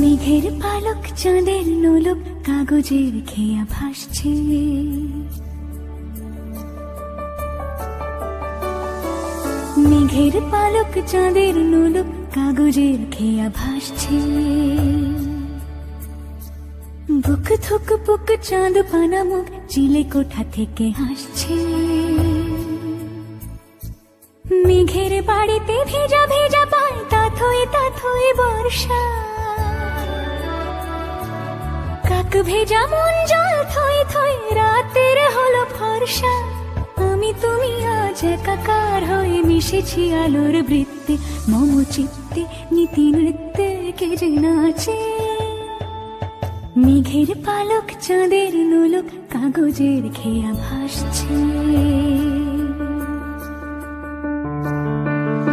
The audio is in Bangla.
মেঘের পালক চাঁদের নোলক কাগজের খেয়া ভাসছে। মেঘের পালক চাঁদের নোলক কাগজের খেয়া ভাসছে। বুক থুক বুক চাঁদ পানা মুখ চিলে কোঠা থেকে হাসছে। মেঘের বাড়িতে ভেজা ভেজা পায় তাথই বর্ষা। কাক ভেজা মন জল থই থই রাতের হলো ফর্সা। আমি তুমি আজ একাকার হয়ে মিশেছি আলোর বৃত্তে। মম চিত্তে নীতি নৃত্যে কে যে নাচে। মেঘের পালক চাঁদের নোলক কাগজের খেয়া ভাসছে।